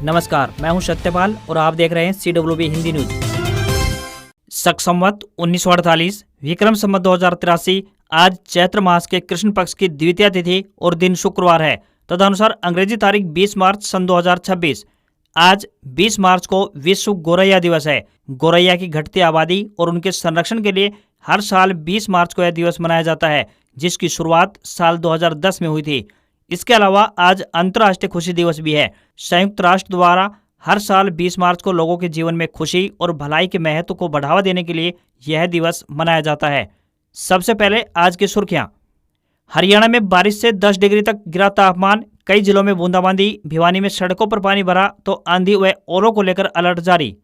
नमस्कार, मैं हूं सत्यपाल और आप देख रहे हैं CWB हिंदी न्यूज। शक संवत 1948 विक्रम संवत 2083 आज चैत्र मास के कृष्ण पक्ष की द्वितीय तिथि और दिन शुक्रवार है। तदनुसार अंग्रेजी तारीख 20 मार्च सन 2026। आज 20 मार्च को विश्व गोरैया दिवस है। गोरैया की घटती आबादी और उनके संरक्षण के लिए हर साल 20 मार्च को यह दिवस मनाया जाता है, जिसकी शुरुआत साल 2010 में हुई थी। इसके अलावा आज अंतर्राष्ट्रीय खुशी दिवस भी है। संयुक्त राष्ट्र द्वारा हर साल 20 मार्च को लोगों के जीवन में खुशी और भलाई के महत्व को बढ़ावा देने के लिए यह दिवस मनाया जाता है। सबसे पहले आज की सुर्खियां। हरियाणा में बारिश से 10 डिग्री तक गिरा तापमान, कई जिलों में बूंदाबांदी, भिवानी में सड़कों पर पानी भरा तो आंधी व ओलों को लेकर अलर्ट जारी।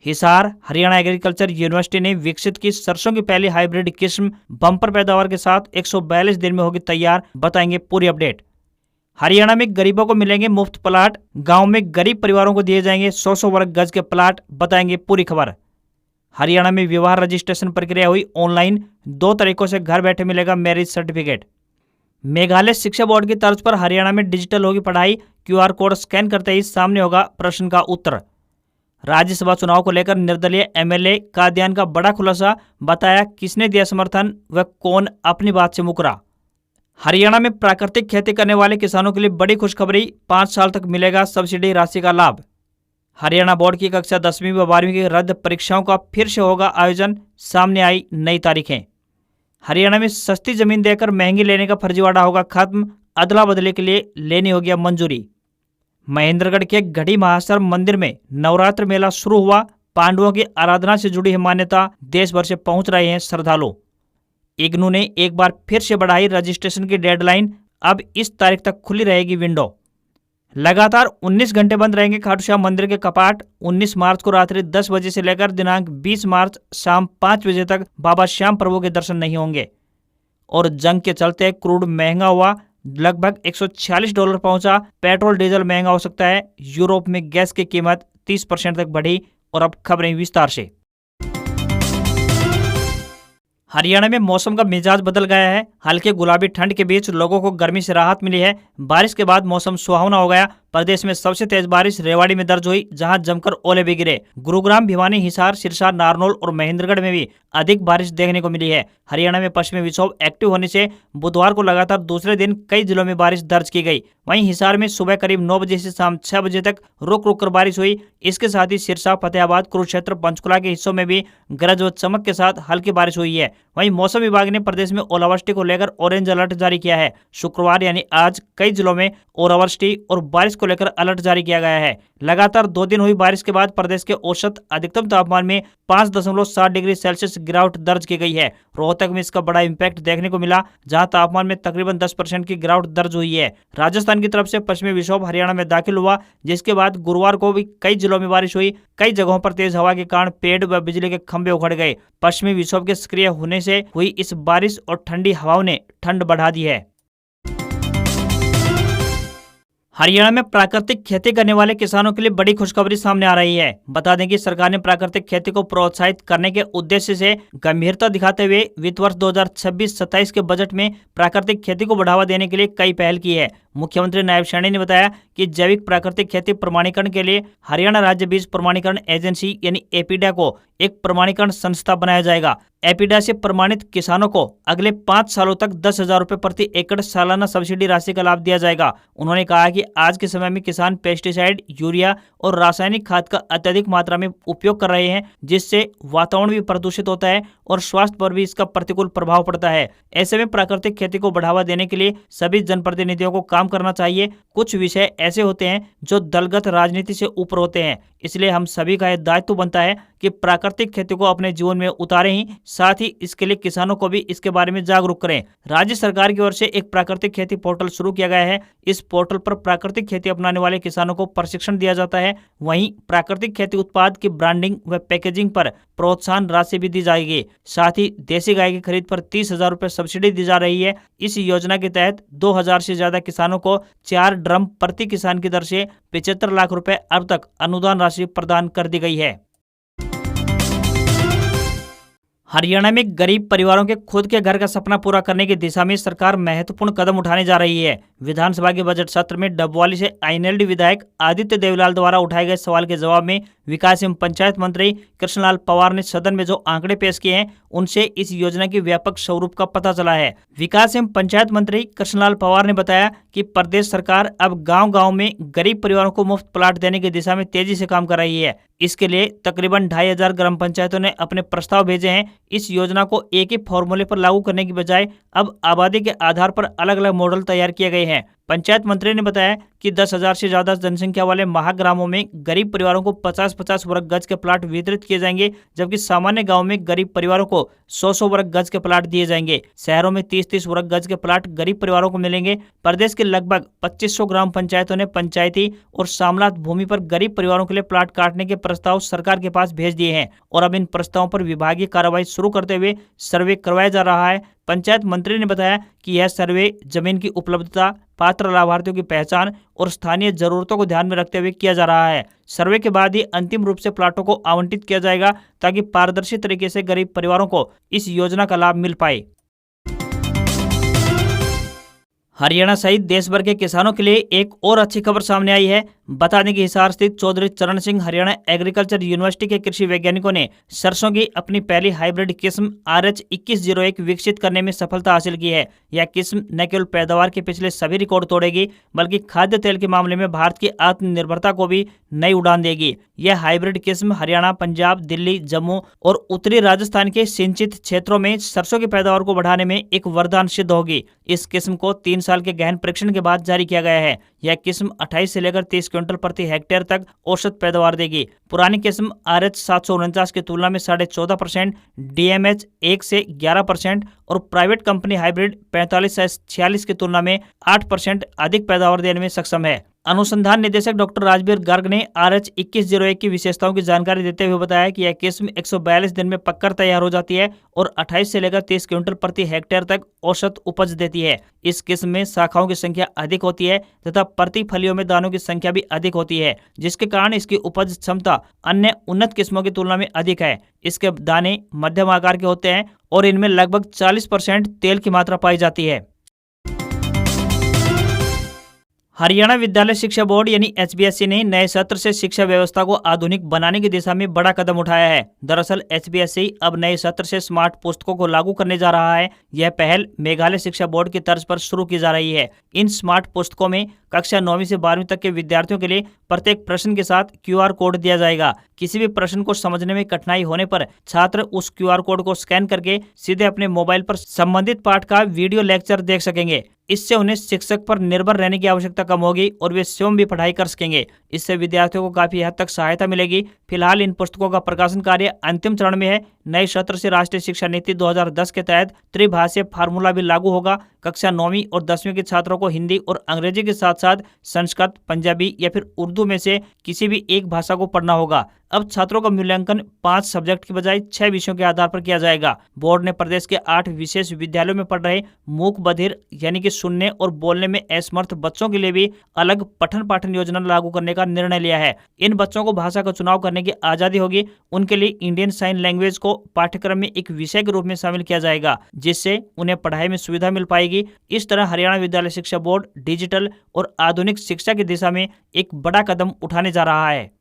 हिसार हरियाणा एग्रीकल्चर यूनिवर्सिटी ने विकसित की सरसों की पहली हाइब्रिड किस्म बम्पर पैदावार के साथ 142 दिन में होगी तैयार, बताएंगे पूरी अपडेट। हरियाणा में गरीबों को मिलेंगे मुफ्त प्लाट, गांव में गरीब परिवारों को दिए जाएंगे 100 वर्ग गज के प्लाट, बताएंगे पूरी खबर। हरियाणा में विवाह रजिस्ट्रेशन प्रक्रिया हुई ऑनलाइन, 2 तरीकों से घर बैठे मिलेगा मैरिज सर्टिफिकेट। मेघालय शिक्षा बोर्ड की तर्ज पर हरियाणा में डिजिटल होगी पढ़ाई, QR कोड स्कैन करते ही सामने होगा प्रश्न का उत्तर। राज्यसभा चुनाव को लेकर निर्दलीय MLA कादियान का बड़ा खुलासा, बताया किसने दिया समर्थन व कौन अपनी बात से मुकरा। हरियाणा में प्राकृतिक खेती करने वाले किसानों के लिए बड़ी खुशखबरी, 5 साल तक मिलेगा सब्सिडी राशि का लाभ। हरियाणा बोर्ड की कक्षा 10वीं व 12वीं की रद्द परीक्षाओं का फिर से होगा आयोजन, सामने आई नई तारीखें। हरियाणा में सस्ती जमीन देकर महंगी लेने का फर्जीवाड़ा होगा खत्म, अदला बदली के लिए लेनी होगी अब मंजूरी। महेंद्रगढ़ के गढ़ी महासर मंदिर में नवरात्र मेला शुरू हुआ, पांडवों की आराधना से जुड़ी है मान्यता, देश भर से पहुंच रहे हैं श्रद्धालु। इग्नू ने एक बार फिर से बढ़ाई रजिस्ट्रेशन की डेडलाइन, अब इस तारीख तक खुली रहेगी विंडो। लगातार 19 घंटे बंद रहेंगे खाटू श्याम मंदिर के कपाट। 19 मार्च को रात्रि 10 बजे से लेकर दिनांक 20 मार्च शाम 5 बजे तक बाबा श्याम प्रभु के दर्शन नहीं होंगे। और जंग के चलते क्रूड महंगा हुआ, लगभग $146 पहुंचा। पेट्रोल डीजल महंगा हो सकता है। यूरोप में गैस की कीमत 30% तक बढ़ी। और अब खबरें विस्तार से। हरियाणा में मौसम का मिजाज बदल गया है। हल्के गुलाबी ठंड के बीच लोगों को गर्मी से राहत मिली है। बारिश के बाद मौसम सुहावना हो गया। प्रदेश में सबसे तेज बारिश रेवाड़ी में दर्ज हुई, जहां जमकर ओले भी गिरे। गुरुग्राम, भिवानी, हिसार, सिरसा, नारनौल और महेंद्रगढ़ में भी अधिक बारिश देखने को मिली है। हरियाणा में पश्चिमी विक्षोभ एक्टिव होने से बुधवार को लगातार दूसरे दिन कई जिलों में बारिश दर्ज की गई। वहीं हिसार में सुबह करीब 9 बजे से शाम 6 बजे तक रुक रुक कर बारिश हुई। इसके साथ ही सिरसा, फतेहाबाद, कुरुक्षेत्र, पंचकुला के हिस्सों में भी गरज व चमक के साथ हल्की बारिश हुई है। वहीं मौसम विभाग ने प्रदेश में ओलावृष्टि को लेकर ऑरेंज अलर्ट जारी किया है। शुक्रवार यानी आज कई जिलों में ओलावृष्टि और बारिश को लेकर अलर्ट जारी किया गया है। लगातार 2 दिन हुई बारिश के बाद प्रदेश के औसत अधिकतम तापमान में 5.7 डिग्री सेल्सियस गिरावट दर्ज की गई है। रोहतक में इसका बड़ा इम्पैक्ट देखने को मिला, जहां तापमान में तकरीबन 10% की गिरावट दर्ज हुई है। राजस्थान की तरफ से पश्चिमी विक्षोभ हरियाणा में दाखिल हुआ, जिसके बाद गुरुवार को भी कई जिलों में बारिश हुई। कई जगहों पर तेज हवा के कारण पेड़ व बिजली के खंभे उखड़ गए। पश्चिमी विक्षोभ के सक्रिय होने से हुई इस बारिश और ठंडी हवाओं ने ठंड बढ़ा दी है। हरियाणा में प्राकृतिक खेती करने वाले किसानों के लिए बड़ी खुशखबरी सामने आ रही है। बता दें कि सरकार ने प्राकृतिक खेती को प्रोत्साहित करने के उद्देश्य से गंभीरता दिखाते हुए वित्त वर्ष 2026-27 के बजट में प्राकृतिक खेती को बढ़ावा देने के लिए कई पहल की है। मुख्यमंत्री नायब सैनी ने बताया कि जैविक प्राकृतिक खेती प्रमाणीकरण के लिए हरियाणा राज्य बीज प्रमाणीकरण एजेंसी यानी एपीडा को एक प्रमाणीकरण संस्था बनाया जाएगा। एपीडा से प्रमाणित किसानों को अगले 5 सालों तक 10,000 रुपए प्रति एकड़ सालाना सब्सिडी राशि का लाभ दिया जाएगा। उन्होंने कहा कि आज के समय में किसान पेस्टिसाइड, यूरिया और रासायनिक खाद का अत्यधिक मात्रा में उपयोग कर रहे हैं, जिससे वातावरण भी प्रदूषित होता है और स्वास्थ्य पर भी इसका प्रतिकूल प्रभाव पड़ता है। ऐसे में प्राकृतिक खेती को बढ़ावा देने के लिए सभी जनप्रतिनिधियों को काम करना चाहिए। कुछ विषय ऐसे होते हैं जो दलगत राजनीति से ऊपर होते हैं, इसलिए हम सभी का यह दायित्व बनता है कि प्राकृतिक खेती को अपने जीवन में उतारें ही साथ ही इसके लिए किसानों को भी इसके बारे में जागरूक करें। राज्य सरकार की ओर से एक प्राकृतिक खेती पोर्टल शुरू किया गया है। इस पोर्टल पर प्राकृतिक खेती अपनाने वाले किसानों को प्रशिक्षण दिया जाता है। वहीं प्राकृतिक खेती उत्पाद की ब्रांडिंग व पैकेजिंग पर प्रोत्साहन राशि भी दी जाएगी। साथ ही देसी गाय की खरीद पर 30,000 रुपए सब्सिडी दी जा रही है। इस योजना के तहत 2,000 से ज्यादा किसानों को 4 ड्रम प्रति किसान की दर से 75 लाख रुपए अब तक अनुदान राशि प्रदान कर दी गई है। हरियाणा में गरीब परिवारों के खुद के घर का सपना पूरा करने की दिशा में सरकार महत्वपूर्ण कदम उठाने जा रही है। विधानसभा के बजट सत्र में डबवाली से आईएनएलडी विधायक आदित्य देवलाल द्वारा उठाए गए सवाल के जवाब में विकास एवं पंचायत मंत्री कृष्णलाल पंवार ने सदन में जो आंकड़े पेश किए हैं उनसे इस योजना की व्यापक स्वरूप का पता चला है। विकास एवं पंचायत मंत्री कृष्णलाल पंवार ने बताया कि प्रदेश सरकार अब गांव-गांव में गरीब परिवारों को मुफ्त प्लाट देने की दिशा में तेजी से काम कर रही है। इसके लिए तकरीबन 2500 ग्राम पंचायतों ने अपने प्रस्ताव भेजे हैं। इस योजना को एक ही फॉर्मूले पर लागू करने की बजाय अब आबादी के आधार पर अलग अलग मॉडल तैयार किए गए हैं। पंचायत मंत्री ने बताया कि 10,000 से ज्यादा जनसंख्या वाले महाग्रामों में गरीब परिवारों को 50-50 वर्ग गज के प्लाट वितरित किए जाएंगे, जबकि सामान्य गांव में गरीब परिवारों को 100-100 वर्ग गज के प्लाट दिए जाएंगे। शहरों में 30-30 वर्ग गज के प्लाट गरीब परिवारों को मिलेंगे। प्रदेश के लगभग 2500 ग्राम पंचायतों ने पंचायती और सामलात भूमि पर गरीब परिवारों के लिए प्लाट काटने के प्रस्ताव सरकार के पास भेज दिए हैं और अब इन प्रस्तावों पर विभागीय कार्रवाई शुरू करते हुए सर्वे करवाया जा रहा है। पंचायत मंत्री ने बताया कि यह सर्वे जमीन की उपलब्धता, पात्र लाभार्थियों की पहचान और स्थानीय जरूरतों को ध्यान में रखते हुए किया जा रहा है। सर्वे के बाद ही अंतिम रूप से प्लाटों को आवंटित किया जाएगा ताकि पारदर्शी तरीके से गरीब परिवारों को इस योजना का लाभ मिल पाए। हरियाणा सहित देश भर के किसानों के लिए एक और अच्छी खबर सामने आई है। बता दें कि हिसार स्थित चौधरी चरण सिंह हरियाणा एग्रीकल्चर यूनिवर्सिटी के कृषि वैज्ञानिकों ने सरसों की अपनी पहली हाइब्रिड किस्म RH2101 विकसित करने में सफलता हासिल की है। यह किस्म न केवल पैदावार के पिछले सभी रिकॉर्ड तोड़ेगी बल्कि खाद्य तेल के मामले में भारत की आत्मनिर्भरता को भी नई उड़ान देगी। यह हाइब्रिड किस्म हरियाणा, पंजाब, दिल्ली, जम्मू और उत्तरी राजस्थान के सिंचित क्षेत्रों में सरसों की पैदावार को बढ़ाने में एक वरदान सिद्ध होगी। इस किस्म को 3 साल के गहन परीक्षण के बाद जारी किया गया है। यह किस्म 28 से लेकर 30 क्विंटल प्रति हेक्टेयर तक औसत पैदावार देगी। पुरानी किस्म RH749 की तुलना में 14.5%, DMH 1 से 11% और प्राइवेट कंपनी हाइब्रिड 45 से 46 की तुलना में 8% अधिक पैदावार देने में सक्षम है। अनुसंधान निदेशक डॉक्टर राजबीर गर्ग ने RH2101 की विशेषताओं की जानकारी देते हुए बताया कि यह किस्म 142 दिन में पककर तैयार हो जाती है और 28 से लेकर 30 क्विंटल प्रति हेक्टेयर तक औसत उपज देती है। इस किस्म में शाखाओं की संख्या अधिक होती है तथा प्रति फलियों में दानों की संख्या भी अधिक होती है, जिसके कारण इसकी उपज क्षमता अन्य उन्नत किस्मों की तुलना में अधिक है। इसके दाने मध्यम आकार के होते हैं और इनमें लगभग 40% तेल की मात्रा पाई जाती है। हरियाणा विद्यालय शिक्षा बोर्ड यानी HBSC ने नए सत्र से शिक्षा व्यवस्था को आधुनिक बनाने की दिशा में बड़ा कदम उठाया है। दरअसल HBSC अब नए सत्र से स्मार्ट पुस्तकों को लागू करने जा रहा है। यह पहल मेघालय शिक्षा बोर्ड की तर्ज पर शुरू की जा रही है। इन स्मार्ट पुस्तकों में कक्षा 9वीं से 12वीं तक के विद्यार्थियों के लिए प्रत्येक प्रश्न के साथ QR कोड दिया जाएगा। किसी भी प्रश्न को समझने में कठिनाई होने पर छात्र उस QR कोड को स्कैन करके सीधे अपने मोबाइल पर संबंधित पाठ का वीडियो लेक्चर देख सकेंगे। इससे उन्हें शिक्षक पर निर्भर रहने की आवश्यकता कम होगी और वे स्वयं भी पढ़ाई कर सकेंगे। इससे विद्यार्थियों को काफी हद तक सहायता मिलेगी। फिलहाल इन पुस्तकों का प्रकाशन कार्य अंतिम चरण में है। नए सत्र से राष्ट्रीय शिक्षा नीति 2010 के तहत त्रिभाषीय फार्मूला भी लागू होगा। कक्षा 9वीं और 10वीं के छात्रों को हिंदी और अंग्रेजी के साथ साथ संस्कृत, पंजाबी या फिर उर्दू में से किसी भी एक भाषा को पढ़ना होगा। अब छात्रों का मूल्यांकन 5 सब्जेक्ट की बजाय 6 विषयों के आधार पर किया जाएगा। बोर्ड ने प्रदेश के 8 विशेष विद्यालयों में पढ़ रहे मूक बधिर यानी कि सुनने और बोलने में असमर्थ बच्चों के लिए भी अलग पठन पाठन योजना लागू करने का निर्णय लिया है। इन बच्चों को भाषा का चुनाव करने की आजादी होगी। उनके लिए इंडियन साइन लैंग्वेज को पाठ्यक्रम में एक विषय के रूप में शामिल किया जाएगा, जिससे उन्हें पढ़ाई में सुविधा मिल पाएगी। इस तरह हरियाणा विद्यालय शिक्षा बोर्ड डिजिटल और आधुनिक शिक्षा की दिशा में एक बड़ा कदम उठाने जा रहा है।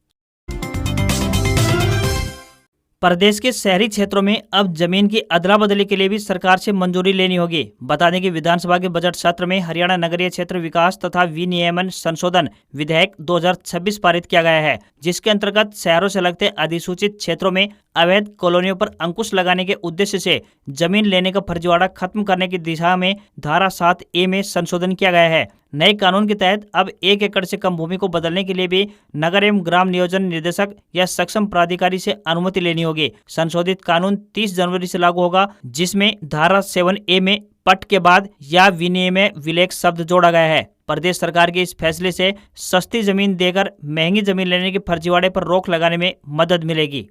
प्रदेश के शहरी क्षेत्रों में अब जमीन की अदला बदली के लिए भी सरकार से मंजूरी लेनी होगी। बता दें कि विधानसभा के बजट सत्र में हरियाणा नगरीय क्षेत्र विकास तथा विनियमन संशोधन विधेयक 2026 पारित किया गया है, जिसके अंतर्गत शहरों से लगते अधिसूचित क्षेत्रों में अवैध कॉलोनियों पर अंकुश लगाने के उद्देश्य से जमीन लेने का फर्जीवाड़ा खत्म करने की दिशा में धारा 7A में संशोधन किया गया है। नए कानून के तहत अब 1 एकड़ से कम भूमि को बदलने के लिए भी नगर एवं ग्राम नियोजन निर्देशक या सक्षम प्राधिकारी से अनुमति लेनी होगी। संशोधित कानून 30 जनवरी से लागू होगा, जिसमें धारा 7A में पट के बाद या विनिमय विलेख शब्द जोड़ा गया है। प्रदेश सरकार के इस फैसले से सस्ती जमीन देकर महंगी जमीन लेने के फर्जीवाड़े पर रोक लगाने में मदद मिलेगी।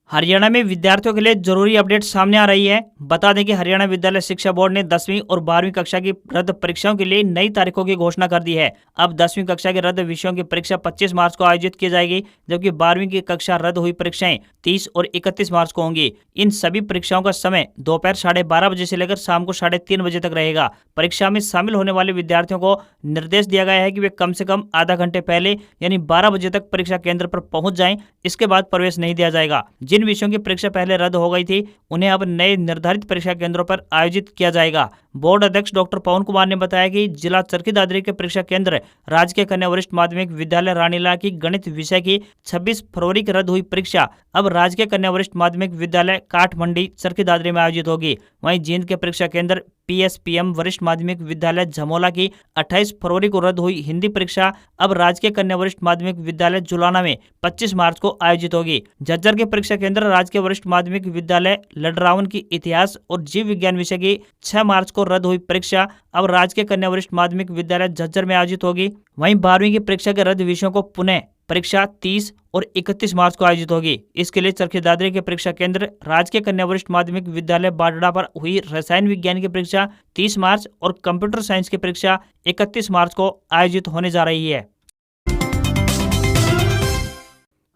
हरियाणा में विद्यार्थियों के लिए जरूरी अपडेट सामने आ रही है। बता दें कि हरियाणा विद्यालय शिक्षा बोर्ड ने 10वीं और 12वीं कक्षा की रद्द परीक्षाओं के लिए नई तारीखों की घोषणा कर दी है। अब 10वीं कक्षा के रद्द विषयों की परीक्षा 25 मार्च को आयोजित की जाएगी, जबकि 12वीं की कक्षा रद्द हुई परीक्षाएं 30 और 31 मार्च को होंगी। इन सभी परीक्षाओं का समय दोपहर 12:30 बजे से लेकर शाम को 3:30 बजे तक रहेगा। परीक्षा में शामिल होने वाले विद्यार्थियों को निर्देश दिया गया है कि वे कम से कम आधा घंटे पहले यानी 12 बजे तक परीक्षा केंद्र पर पहुंच जाएं। इसके बाद प्रवेश नहीं दिया जाएगा। जिन विषयों की परीक्षा पहले रद्द हो गई थी, उन्हें अब नए निर्धारित परीक्षा केंद्रों पर आयोजित किया जाएगा। बोर्ड अध्यक्ष डॉक्टर पवन कुमार ने बताया कि जिला चरखी दादरी के परीक्षा केंद्र राजकीय कन्या वरिष्ठ माध्यमिक विद्यालय रानीला की गणित विषय की 26 फरवरी की रद्द हुई परीक्षा अब राजकीय कन्या वरिष्ठ माध्यमिक विद्यालय काठमंडी चरखी दादरी में आयोजित होगी। वहीं जींद के परीक्षा केंद्र PSPM वरिष्ठ माध्यमिक विद्यालय झमोला की 28 फरवरी को रद्द हुई हिंदी परीक्षा अब राजकीय कन्या वरिष्ठ माध्यमिक विद्यालय जुलाना में 25 मार्च को आयोजित होगी। झज्जर के परीक्षा केंद्र राजकीय वरिष्ठ माध्यमिक विद्यालय लडरावन की इतिहास और जीव विज्ञान विषय की 6 मार्च को रद्द हुई परीक्षा अब राजकीय कन्या वरिष्ठ माध्यमिक विद्यालय झज्जर में आयोजित होगी। वहीं 12वीं की परीक्षा के रद्द विषयों को पुनः परीक्षा 30 और 31 मार्च को आयोजित होगी। इसके लिए चरखी दादरी के परीक्षा केंद्र राजकीय कन्या वरिष्ठ माध्यमिक विद्यालय बाडड़ा पर हुई रसायन विज्ञान की परीक्षा 30 मार्च और कंप्यूटर साइंस की परीक्षा 31 मार्च को आयोजित होने जा रही है।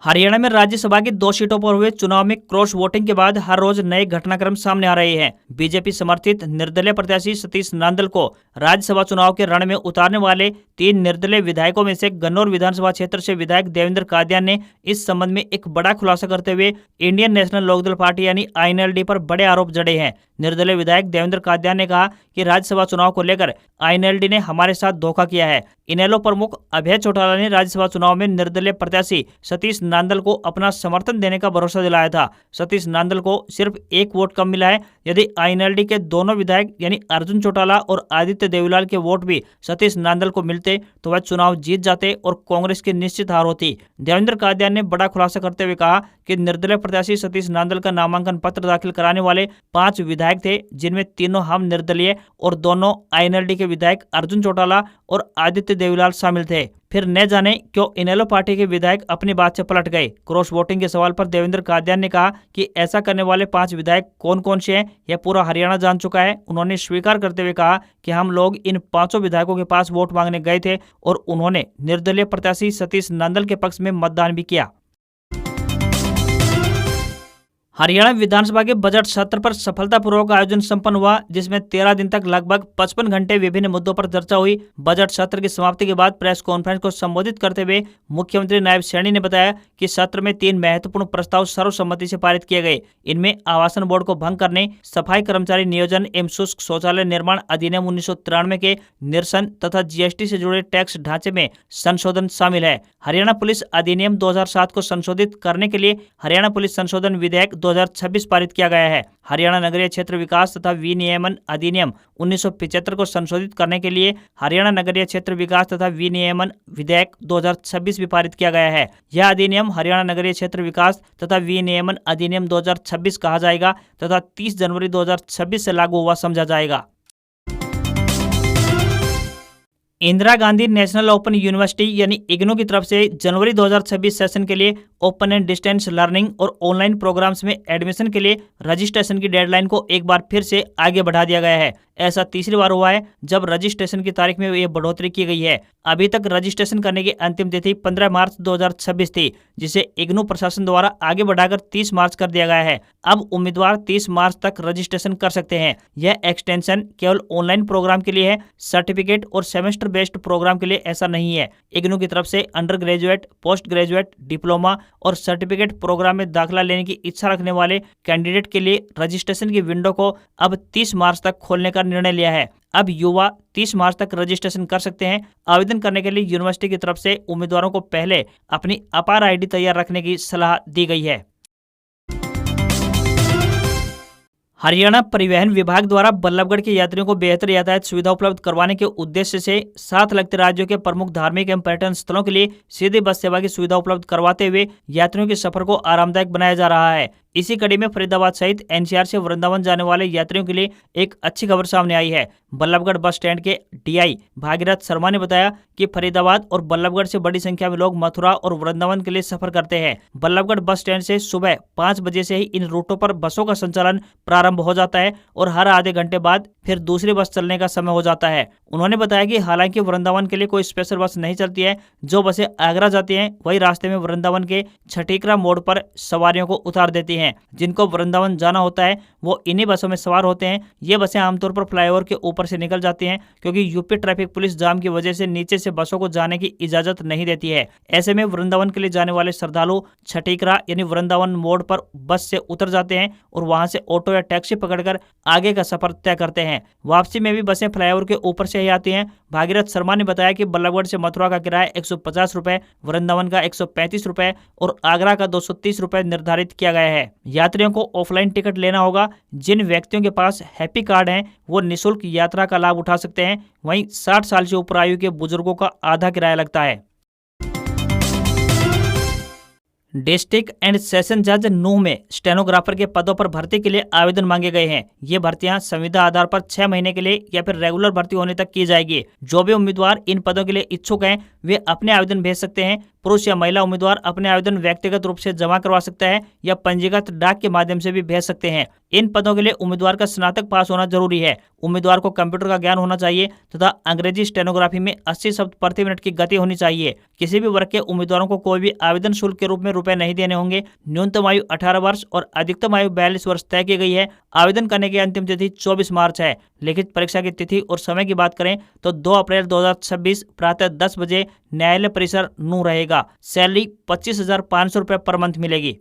हरियाणा में राज्यसभा की 2 सीटों पर हुए चुनाव में क्रॉस वोटिंग के बाद हर रोज नए घटनाक्रम सामने आ रहे हैं। बीजेपी समर्थित निर्दलीय प्रत्याशी सतीश नांदल को राज्यसभा चुनाव के रण में उतारने वाले 3 निर्दलीय विधायकों में से गन्नौर विधानसभा क्षेत्र से विधायक देवेंद्र कादियान ने इस संबंध में एक बड़ा खुलासा करते हुए इंडियन नेशनल लोकदल पार्टी यानी INLD पर बड़े आरोप जड़े हैं। निर्दलीय विधायक देवेंद्र कादियान ने कहा कि राज्यसभा चुनाव को लेकर INLD ने हमारे साथ धोखा किया है। इनेलो प्रमुख अभय चौटाला ने राज्यसभा चुनाव में निर्दलीय प्रत्याशी सतीश नांदल को अपना समर्थन देने का भरोसा दिलाया था। सतीश नांदल को सिर्फ 1 वोट कम मिला है। यदि INLD के दोनों विधायक यानी अर्जुन चौटाला और आदित्य देवीलाल के वोट भी सतीश नांदल को मिलते तो वह चुनाव जीत जाते और कांग्रेस की निश्चित हार होती। देवेंद्र कादियान ने बड़ा खुलासा करते हुए कहा कि निर्दलीय प्रत्याशी सतीश नांदल का नामांकन पत्र दाखिल कराने वाले 5 विधायक थे, जिनमें तीनों हम निर्दलीय और दोनों INLD के विधायक अर्जुन चौटाला और आदित्य देवीलाल शामिल थे। फिर न जाने क्यों इनेलो पार्टी के विधायक अपनी बात से पलट गए। क्रॉस वोटिंग के सवाल पर देवेंद्र कादियान ने कहा कि ऐसा करने वाले 5 विधायक कौन कौन से हैं यह पूरा हरियाणा जान चुका है। उन्होंने स्वीकार करते हुए कहा कि हम लोग इन 5 विधायकों के पास वोट मांगने गए थे और उन्होंने निर्दलीय प्रत्याशी सतीश नांदल के पक्ष में मतदान भी किया। हरियाणा विधानसभा के बजट सत्र पर सफलतापूर्वक आयोजन संपन्न हुआ, जिसमें 13 दिन तक लगभग 55 घंटे विभिन्न मुद्दों पर चर्चा हुई। बजट सत्र की समाप्ति के बाद प्रेस कॉन्फ्रेंस को संबोधित करते हुए मुख्यमंत्री नायब सैनी ने बताया कि सत्र में 3 महत्वपूर्ण प्रस्ताव सर्वसम्मति से पारित किए गए। इनमें आवासन बोर्ड को भंग करने, सफाई कर्मचारी नियोजन एवं शुष्क शौचालय निर्माण अधिनियम 1993 के निरसन तथा GST से जुड़े टैक्स ढांचे में संशोधन शामिल है। हरियाणा पुलिस अधिनियम 2007 को संशोधित करने के लिए हरियाणा पुलिस संशोधन विधेयक 2026 पारित किया गया है। हरियाणा नगरीय क्षेत्र विकास तथा विनियमन अधिनियम 1975 को संशोधित करने के लिए हरियाणा नगरीय क्षेत्र विकास तथा विनियमन विधेयक 2026 भी पारित किया गया है। यह अधिनियम हरियाणा नगरीय क्षेत्र विकास तथा विनियमन अधिनियम 2026 कहा जाएगा तथा 30 जनवरी 2026 से लागू हुआ समझा जाएगा। Indira Gandhi national open university यानी इग्नू की तरफ से जनवरी 2026 सेशन के लिए ओपन एंड डिस्टेंस लर्निंग और ऑनलाइन प्रोग्राम्स में एडमिशन के लिए रजिस्ट्रेशन की डेडलाइन को एक बार फिर से आगे बढ़ा दिया गया है। ऐसा तीसरी बार हुआ है जब रजिस्ट्रेशन की तारीख में ये बढ़ोतरी की गई है। अभी तक रजिस्ट्रेशन करने की अंतिम तिथि 15 मार्च 2026 थी, जिसे इग्नू प्रशासन द्वारा आगे बढ़ाकर 30 मार्च कर दिया गया है। अब उम्मीदवार 30 मार्च तक रजिस्ट्रेशन कर सकते हैं। यह एक्सटेंशन केवल ऑनलाइन प्रोग्राम के लिए है, सर्टिफिकेट और सेमेस्टर बेस्ड प्रोग्राम के लिए ऐसा नहीं है। इग्नू की तरफ से under graduate, post graduate, diploma और सर्टिफिकेट प्रोग्राम में दाखिला लेने की इच्छा रखने वाले कैंडिडेट के लिए रजिस्ट्रेशन की विंडो को अब 30 मार्च तक खोलने का निर्णय लिया है। अब युवा 30 मार्च तक रजिस्ट्रेशन कर सकते हैं। आवेदन करने के लिए यूनिवर्सिटी की तरफ से उम्मीदवारों को पहले अपनी अपार ID तैयार रखने की सलाह दी गई है। हरियाणा परिवहन विभाग द्वारा बल्लभगढ़ के यात्रियों को बेहतर यातायात सुविधा उपलब्ध करवाने के उद्देश्य से साथ लगते राज्यों के प्रमुख धार्मिक एवं पर्यटन स्थलों के लिए सीधी बस सेवा की सुविधा उपलब्ध करवाते हुए यात्रियों के सफर को आरामदायक बनाया जा रहा है। इसी कड़ी में फरीदाबाद सहित एनसीआर से वृंदावन जाने वाले यात्रियों के लिए एक अच्छी खबर सामने आई है। बल्लभगढ़ बस स्टैंड के डीआई भागीरथ शर्मा ने बताया कि फरीदाबाद और बल्लभगढ़ से बड़ी संख्या में लोग मथुरा और वृंदावन के लिए सफर करते हैं। बल्लभगढ़ बस स्टैंड से सुबह 5 बजे से ही इन रूटों पर बसों का संचालन प्रारंभ हो जाता है और हर आधे घंटे बाद फिर दूसरी बस चलने का समय हो जाता है। उन्होंने बताया कि हालांकि वृंदावन के लिए कोई स्पेशल बस नहीं चलती है, जो बसें आगरा जाती हैं वही रास्ते में वृंदावन के छठीकरा मोड़ पर सवारियों को उतार देती हैं। जिनको वृंदावन जाना होता है वो इन्हीं बसों में सवार होते हैं। ये बसें आमतौर पर फ्लाईओवर के ऊपर से निकल जाती हैं, क्योंकि यूपी ट्रैफिक पुलिस जाम की वजह से नीचे से बसों को जाने की इजाजत नहीं देती है। ऐसे में वृंदावन के लिए जाने वाले श्रद्धालु छठीकरा यानी वृंदावन मोड़ पर बस से उतर जाते हैं और वहां से ऑटो या टैक्सी पकड़कर आगे का सफर तय करते हैं। वापसी में भी बसें फ्लाईओवर के ऊपर से ही आती हैं। भागीरथ शर्मा ने बताया कि बल्लभगढ़ से मथुरा का किराया 150 रुपए, वृंदावन का 135 रुपए और आगरा का 230 रुपए निर्धारित किया गया है। यात्रियों को ऑफलाइन टिकट लेना होगा। जिन व्यक्तियों के पास हैप्पी कार्ड हैं वो निःशुल्क यात्रा का लाभ उठा सकते हैं। वहीं 60 साल से ऊपर आयु के बुजुर्गों का आधा किराया लगता है। डिस्ट्रिक्ट एंड सेशन जज नूह में स्टेनोग्राफर के पदों पर भर्ती के लिए आवेदन मांगे गए हैं। ये भर्तियां संविदा आधार पर 6 महीने के लिए या फिर रेगुलर भर्ती होने तक की जाएगी। जो भी उम्मीदवार इन पदों के लिए इच्छुक हैं वे अपने आवेदन भेज सकते हैं। पुरुष या महिला उम्मीदवार अपने आवेदन व्यक्तिगत रूप से जमा करवा सकता है या पंजीकृत डाक के माध्यम से भी भेज सकते हैं। इन पदों के लिए उम्मीदवार का स्नातक पास होना जरूरी है। उम्मीदवार को कंप्यूटर का ज्ञान होना चाहिए तथा अंग्रेजी स्टेनोग्राफी में 80 शब्द प्रति मिनट की गति होनी चाहिए। किसी भी वर्ग के उम्मीदवारों को कोई भी आवेदन शुल्क के रूप में रुपए नहीं देने होंगे। न्यूनतम आयु 18 वर्ष और अधिकतम आयु 42 वर्ष तय की गई है। आवेदन करने की अंतिम तिथि 24 मार्च है। लिखित परीक्षा की तिथि और समय की बात करें तो 2 अप्रैल 2026 प्रातः 10 बजे न्यायालय परिसर नूह रहेगा। सैलरी 25,500 रुपए पर मंथ मिलेगी।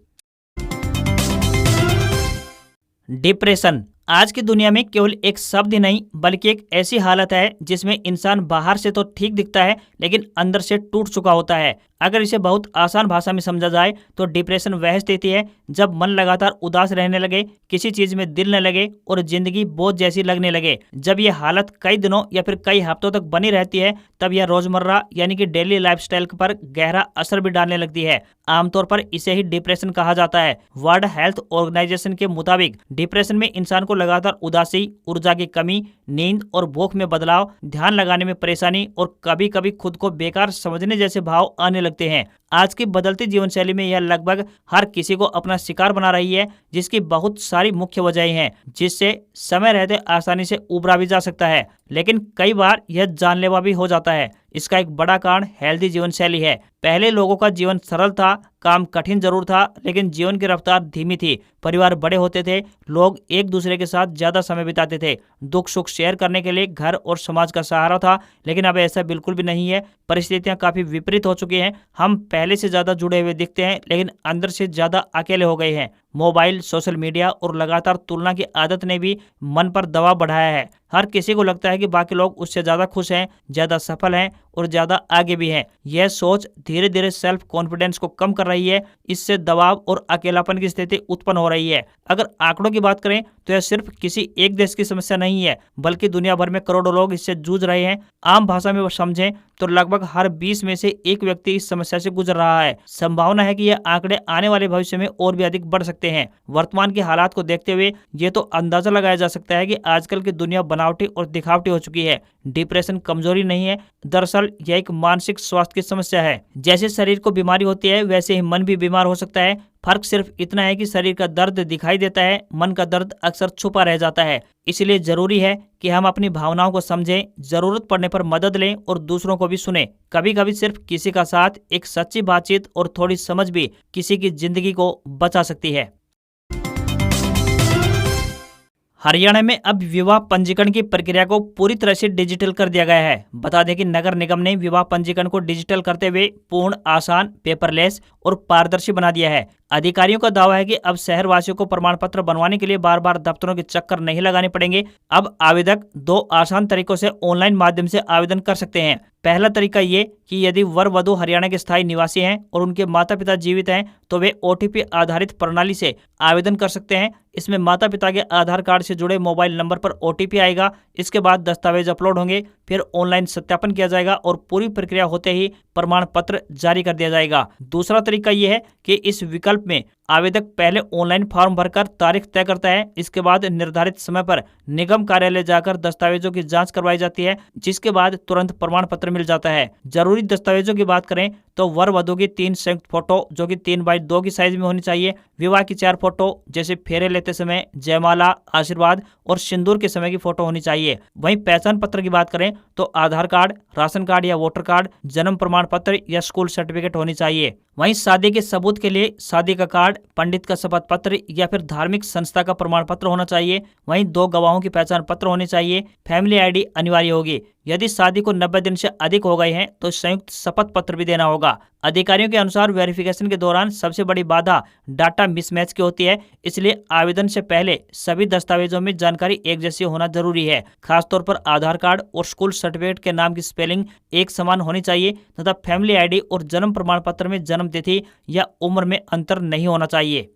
डिप्रेशन आज की दुनिया में केवल एक शब्द ही नहीं बल्कि एक ऐसी हालत है जिसमें इंसान बाहर से तो ठीक दिखता है लेकिन अंदर से टूट चुका होता है। अगर इसे बहुत आसान भाषा में समझा जाए तो डिप्रेशन वह स्थिति है जब मन लगातार उदास रहने लगे, किसी चीज में दिल न लगे और जिंदगी बोझ जैसी लगने लगे। जब यह हालत कई दिनों या फिर कई हफ्तों तक बनी रहती है तब यह रोजमर्रा यानी कि डेली लाइफस्टाइल पर गहरा असर भी डालने लगती है। आमतौर पर इसे ही डिप्रेशन कहा जाता है। वर्ल्ड हेल्थ ऑर्गेनाइजेशन के मुताबिक डिप्रेशन में इंसान को लगातार उदासी, ऊर्जा की कमी, नींद और भूख में बदलाव, ध्यान लगाने में परेशानी और कभी कभी खुद को बेकार समझने जैसे भाव आने लगते हैं। आज की बदलती जीवन शैली में यह लगभग हर किसी को अपना शिकार बना रही है, जिसकी बहुत सारी मुख्य वजहें हैं जिससे समय रहते आसानी से उबरा भी जा सकता है, लेकिन कई बार यह जानलेवा भी हो जाता है। इसका एक बड़ा कारण हेल्दी जीवन शैली है। पहले लोगों का जीवन सरल था, काम कठिन जरूर था लेकिन जीवन की रफ्तार धीमी थी। परिवार बड़े होते थे, लोग एक दूसरे के साथ ज्यादा समय बिताते थे, दुख सुख शेयर करने के लिए घर और समाज का सहारा था। लेकिन अब ऐसा बिल्कुल भी नहीं है। परिस्थितियां काफी विपरीत हो चुकी हैं। हम पहले से ज्यादा जुड़े हुए दिखते हैं लेकिन अंदर से ज्यादा अकेले हो गए हैं। मोबाइल, सोशल मीडिया और लगातार तुलना की आदत ने भी मन पर दबाव बढ़ाया है। हर किसी को लगता है कि बाकी लोग उससे ज्यादा खुश हैं, ज्यादा सफल हैं और ज्यादा आगे भी हैं। यह सोच धीरे धीरे सेल्फ कॉन्फिडेंस को कम कर रही है। इससे दबाव और अकेलापन की स्थिति उत्पन्न हो रही है। अगर आंकड़ों की बात करें तो यह सिर्फ किसी एक देश की समस्या नहीं है बल्कि दुनिया भर में करोड़ों लोग इससे जूझ रहे हैं। आम भाषा में वो समझें तो लगभग हर 20 में से एक व्यक्ति इस समस्या से गुजर रहा है। संभावना है कि यह आंकड़े आने वाले भविष्य में और भी अधिक बढ़ सकते हैं। वर्तमान के हालात को देखते हुए ये तो अंदाजा लगाया जा सकता है कि आजकल की दुनिया बनावटी और दिखावटी हो चुकी है। डिप्रेशन कमजोरी नहीं है, दरअसल यह एक मानसिक स्वास्थ्य की समस्या है। जैसे शरीर को बीमारी होती है वैसे ही मन भी बीमार हो सकता है। फर्क सिर्फ इतना है कि शरीर का दर्द दिखाई देता है, मन का दर्द अक्सर छुपा रह जाता है। इसलिए जरूरी है कि हम अपनी भावनाओं को समझें, जरूरत पड़ने पर मदद लें और दूसरों को भी सुनें। कभी कभी सिर्फ किसी का साथ, एक सच्ची बातचीत और थोड़ी समझ भी किसी की जिंदगी को बचा सकती है। हरियाणा में अब विवाह पंजीकरण की प्रक्रिया को पूरी तरह से डिजिटल कर दिया गया है। बता दें कि नगर निगम ने विवाह पंजीकरण को डिजिटल करते हुए पूर्ण, आसान, पेपरलेस और पारदर्शी बना दिया है। अधिकारियों का दावा है कि अब शहरवासियों को प्रमाण पत्र बनवाने के लिए बार बार दफ्तरों के चक्कर नहीं लगाने पड़ेंगे। अब आवेदक 2 आसान तरीकों से ऑनलाइन माध्यम से आवेदन कर सकते हैं। पहला तरीका ये कि यदि वर वधु हरियाणा के स्थायी निवासी हैं और उनके माता पिता जीवित हैं तो वे OTP आधारित प्रणाली से आवेदन कर सकते हैं। इसमें माता पिता के आधार कार्ड से जुड़े मोबाइल नंबर पर OTP आएगा। इसके बाद दस्तावेज अपलोड होंगे, फिर ऑनलाइन सत्यापन किया जाएगा और पूरी प्रक्रिया होते ही प्रमाण पत्र जारी कर दिया जाएगा। दूसरा तरीका यह है कि इस विकल्प में आवेदक पहले ऑनलाइन फॉर्म भरकर तारीख तय करता है। इसके बाद निर्धारित समय पर निगम कार्यालय जाकर दस्तावेजों की जांच करवाई जाती है, जिसके बाद तुरंत प्रमाण पत्र मिल जाता है। जरूरी दस्तावेजों की बात करें तो वर वधु की 3 संयुक्त फोटो जो कि 3x2 की साइज में होनी चाहिए, विवाह की 4 फोटो जैसे फेरे लेते समय, जयमाला, आशीर्वाद और सिंदूर के समय की फोटो होनी चाहिए। वहीं पहचान पत्र की बात करें तो आधार कार्ड, राशन कार्ड या वोटर कार्ड, जन्म प्रमाण पत्र या स्कूल सर्टिफिकेट होनी चाहिए। वहीं शादी के सबूत के लिए शादी का कार्ड, पंडित का शपथ पत्र या फिर धार्मिक संस्था का प्रमाण पत्र होना चाहिए। वहीं 2 गवाहों की पहचान पत्र होने चाहिए। फैमिली ID अनिवार्य होगी। यदि शादी को 90 दिन से अधिक हो गए हैं तो संयुक्त शपथ पत्र भी देना होगा। अधिकारियों के अनुसार वेरिफिकेशन के दौरान सबसे बड़ी बाधा डाटा मिसमैच की होती है, इसलिए आवेदन से पहले सभी दस्तावेजों में जानकारी एक जैसी होना जरूरी है। खासतौर पर आधार कार्ड और स्कूल सर्टिफिकेट के नाम की स्पेलिंग एक समान होनी चाहिए तथा फैमिली ID और जन्म प्रमाण पत्र में जन्म तिथि या उम्र में अंतर नहीं होना चाहिए।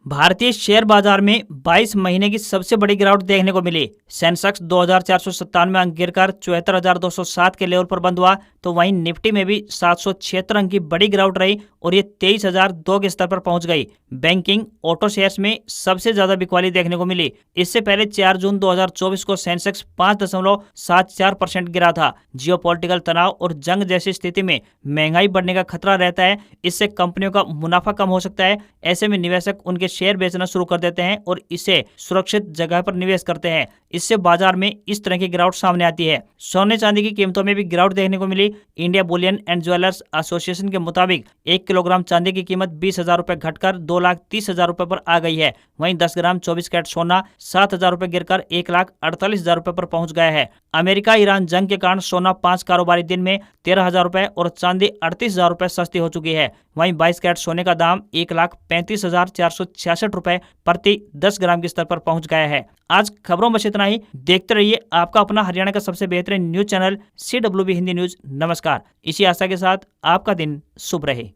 भारतीय शेयर बाजार में 22 महीने की सबसे बड़ी गिरावट देखने को मिली। सेंसेक्स 2497 अंक गिरकर 74,207 के लेवल पर बंद हुआ, तो वहीं निफ्टी में भी 776 अंक की बड़ी गिरावट रही और ये 23,002 के स्तर पर पहुंच गई। बैंकिंग, ऑटो शेयर्स में सबसे ज्यादा बिकवाली देखने को मिली। इससे पहले 4 जून 2024 को सेंसेक्स 5.74% गिरा था। जियोपॉलिटिकल तनाव और जंग जैसी स्थिति में महंगाई बढ़ने का खतरा रहता है, इससे कंपनियों का मुनाफा कम हो सकता है। ऐसे में निवेशक उनके शेयर बेचना शुरू कर देते हैं और इसे सुरक्षित जगह पर निवेश करते हैं। इससे बाजार में इस तरह की गिरावट सामने आती है। सोने चांदी की कीमतों में भी गिरावट देखने को मिली। India bullion and jewellers association के मुताबिक 1 किलोग्राम चांदी की कीमत 20,000 रुपए घटकर 2,30,000 रुपए पर आ गई है। वहीं 10 ग्राम 24 कैरेट सोना 7,000 रुपए गिरकर 1,48,000 रुपए पर पहुंच गया है। अमेरिका ईरान जंग के कारण सोना 5 कारोबारी दिन में 13,000 रुपए और चांदी 38,000 रुपए सस्ती हो चुकी है। वहीं 22 कैरेट सोने का दाम 1,35,466 रुपए प्रति 10 ग्राम के स्तर पर पहुंच गया है। आज खबरों में इतना ही। देखते रहिए आपका अपना हरियाणा का सबसे बेहतरीन news channel CWB Hindi news. नमस्कार। इसी आशा के साथ आपका दिन शुभ रहे।